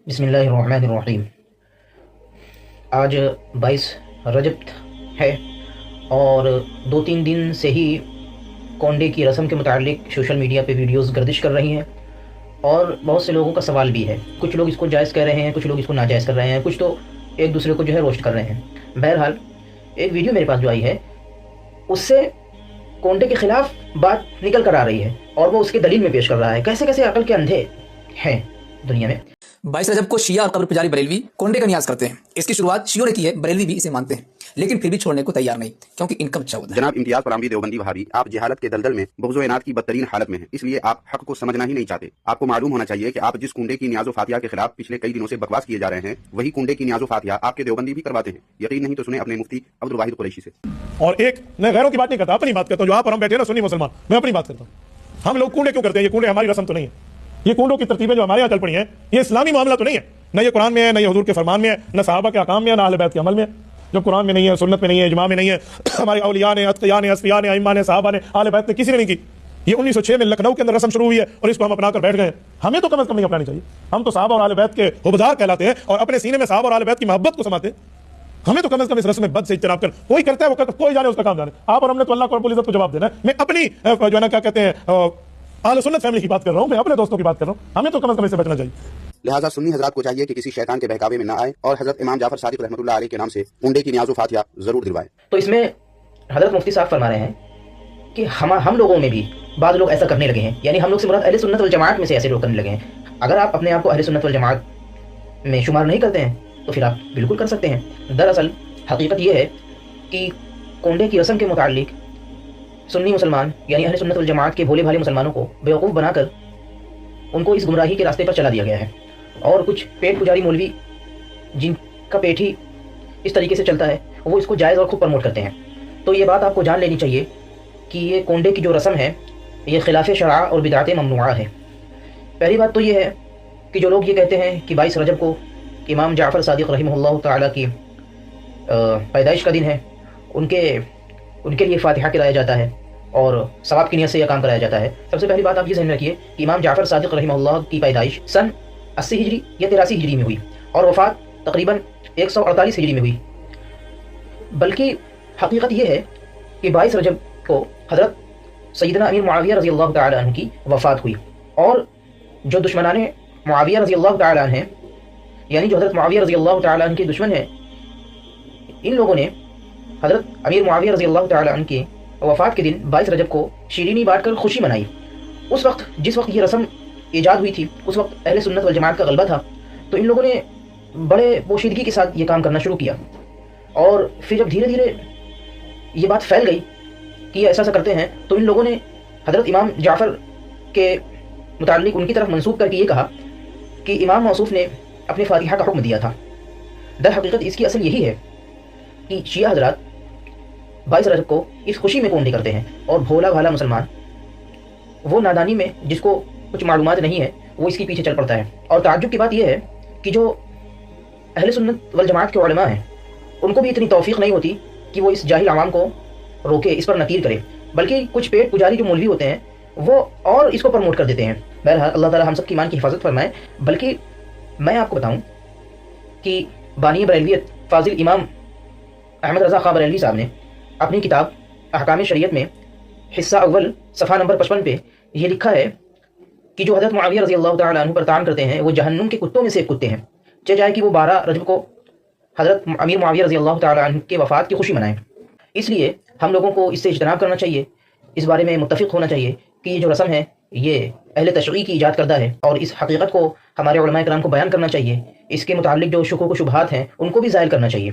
बिस्मिल्लाहिर्रहमानिर्रहीम। आज 22 रजब है और 2-3 दिन से ही कोंडे की रस्म के मुतालिक सोशल मीडिया पे वीडियोस गर्दिश कर रही हैं और बहुत से लोगों का सवाल भी है। कुछ लोग इसको जायज़ कह रहे हैं, कुछ लोग इसको नाजायज़ कर रहे हैं, कुछ तो एक दूसरे को जो है रोस्ट कर रहे हैं। बहरहाल एक वीडियो मेरे पास जो आई है उससे कोंडे के ख़िलाफ़ बात निकल कर आ रही है और वो उसके दलील में पेश कर रहा है। कैसे कैसे अकल के अंधे हैं दुनिया में। 22 रजब को शिया और कब्र पुजारी बरेलवी कोंडे का नियाज करते हैं। इसकी शुरुआत शियों ने की है, बरेलवी भी इसे मानते हैं, लेकिन फिर भी छोड़ने को तैयार नहीं, क्योंकि इनका बच्चा होता है। जनाब इम्तियाज फरामदी देवबंदी वहाबी, आप जहालत के दलदल में बुग़्ज़-ओ-इनाद की बदतरीन हालत में हैं, इसलिए आप हक को समझना ही नहीं चाहते। आपको मालूम होना चाहिए कि आप जिस कुंडे की नियाज़ो फातिहा के खिलाफ पिछले कई दिनों से बकवास किए जा रहे हैं, वही कुंडे की नियाज़ो फातिहा आपके देवबंदी भी करवाते हैं। यकीन नहीं तो सुने अपने मुफ्ती अब्दुल वाहिद कुरैशी से। और एक मैं गैरों की बात नहीं करता, अपनी बात करता हूँ। जो आप और हम बैठे हैं ना सुन्नी मुसलमान, मैं अपनी बात करता हूँ। हम लोग कुंडे क्यों करते हैं? ये कुंडे हमारी रस्म तो नहीं है। ये कुंडों की तरतीबें जो हमारे यहाँ चल पड़ी हैं, ये इस्लामी मामला तो नहीं है। न ये कुरान में है, न ये हुजूर के फरमान में है, न सहाबा के अहकाम में है, न अहले बैत के अमल में है। जो कुरान में नहीं है, सुन्नत में नहीं है, इजमा में नहीं है, हमारे औलिया ने, अतकिया ने, असफिया ने, अइम्मा ने, सहाबा ने, अहले बैत ने किसी ने नहीं की। ये 1906 में लखनऊ के अंदर रस्म शुरू हुई है और इसको हम अपना कर बैठ गए। हमें तो कम से कम नहीं अपनानी चाहिए। हम तो सहाबा और अहले बैत के हुबदार कहलाते हैं और अपने सीने में सहाबा और अहले बैत की मोहब्बत को समाते हैं। हमें तो कम से कम इस रस्म में बद से इज्तनाब कर। कोई करता है वो करता, कोई जाने उसका काम जाने। आप और हमने तो अल्लाह को रब्बुल इज्जत को जवाब देना है। मैं अपनी जो है ना क्या कहते हैं अहले सुन्नत फैमिली की बात कर रहा हूँ, मैं अपने दोस्तों की बात कर रहा हूँ। हमें तो कम से कम इससे बचना चाहिए। लिहाजा सुन्नी हजरात को चाहिए कि किसी शैतान के बहकावे में न आए और हजरत इमाम जाफर सादिक रहमतुल्लाह अलैह के नाम से कुंडे की नियाज़ो फातिहा जरूर दिलवाएं। तो इसमें हजरत मुफ्ती साहब फरमा रहे हैं कि हम लोगों में भी बाद लोग ऐसा करने लगे हैं। यानी हम लोग से मुराद अहले सुन्नत वल जमात में से ऐसे लोग करने लगे हैं। अगर आप अपने आप को अहले सुन्नत वल जमात में शुमार नहीं करते हैं तो फिर आप बिल्कुल कर सकते हैं। दरअसल हकीकत यह है कि कोंडे की रस्म के मुतालिक सुन्नी मुसलमान यानी अहले सुन्नत वल जमात के भोले भाले मुसलमानों को बेवकूफ़ बनाकर उनको इस गुमराही के रास्ते पर चला दिया गया है। और कुछ पेट पुजारी मौलवी जिनका पेट ही इस तरीके से चलता है वो इसको जायज़ और खूब प्रमोट करते हैं। तो ये बात आपको जान लेनी चाहिए कि ये कोंडे की जो रस्म है ये खिलाफ शरअ और बिदअत ममनुआ है। पहली बात तो ये है कि जो लोग ये कहते हैं कि 22 रजब को इमाम जाफ़र सादिक रहमहुल्लाह ताला की पैदाइश का दिन है, उनके लिए फातिहा कराया जाता है और सवाब की नियत से यह काम कराया जाता है। सबसे पहली बात आप ये ध्यान में रखिए कि इमाम जाफ़र सादिक रहमहुल्लाह की पैदाइश सन 80 हिजरी या 83 हिजरी में हुई और वफ़ात तकरीबन 148 हिजरी में हुई। बल्कि हकीकत यह है कि 22 रजब को हज़रत सैयदना अमीर मुआविया रज़ी अल्लाह तआला अन्हु की वफ़ात हुई और जो दुश्मनाने मुआविया रज़ी अल्लाह तआला अन्हु हैं, यानी जो हज़रत मुआविया रज़ी अल्लाह तआला अन्हु के दुश्मन हैं, इन लोगों ने हज़रत अमीर मुआविया रज़ी अल्लाह तआला अन्हु की वफ़ात के दिन 22 रजब को शीरीनी बांट कर खुशी मनाई। उस वक्त जिस वक्त ये रस्म ईजाद हुई थी उस वक्त अहले सुन्नत वल जमात का गलबा था। तो इन लोगों ने बड़े पोशीदगी के साथ ये काम करना शुरू किया और फिर जब धीरे धीरे ये बात फैल गई कि ये ऐसा करते हैं तो इन लोगों ने हज़रत इमाम जाफ़र के मुतालिक उनकी तरफ मंसूब करके ये कहा कि इमाम मौसूफ ने अपने फातिहा का हुक्म दिया था। दर हकीकत इसकी असल यही है कि शिया हज़रात 22 रजब को इस खुशी में कोंडे करते हैं और भोला भाला मुसलमान वो नादानी में जिसको कुछ मालूमात नहीं है वो इसके पीछे चल पड़ता है। और ताज्जुब की बात यह है कि जो अहले सुन्नत वल जमात के उलमा हैं उनको भी इतनी तौफीक नहीं होती कि वो इस जाहिल आवाम को रोके, इस पर नकीर करे, बल्कि कुछ पेट पुजारी जो मौलवी होते हैं वो और इसको प्रमोट कर देते हैं। बहरहाल अल्लाह ताला हम सब की ईमान की हिफाजत फरमाए। बल्कि मैं आपको बताऊं कि बानी बरेलवियत फाजिल इमाम अहमद रज़ा खां बरेलवी साहब ने अपनी किताब अहकाम शरीयत में हिस्सा अव्वल सफ़ा नंबर 55 पे ये लिखा है कि जो हज़रत मुआविया रज़ी अल्लाह तआला अन्हु पर तान करते हैं वो जहन्नुम के कुत्तों में से एक कुत्ते हैं, चाहे जाए कि वो 12 रजब को हज़रत अमीर मुआविया रज़ी अल्लाह तआला अन्हु के वफ़ात की खुशी मनाएं। इसलिए हम लोगों को इससे इज्तनाब करना चाहिए, इस बारे में मुत्तफ़िक़ होना चाहिए कि ये जो रस्म है ये अहले तशरीक़ की ईजाद करदा है और इस हकीकत को हमारे उलमाए किराम को बयान करना चाहिए। इसके मुताल्लिक़ जो शुकूक व शुबहात हैं उनको भी ज़ाहिर करना चाहिए।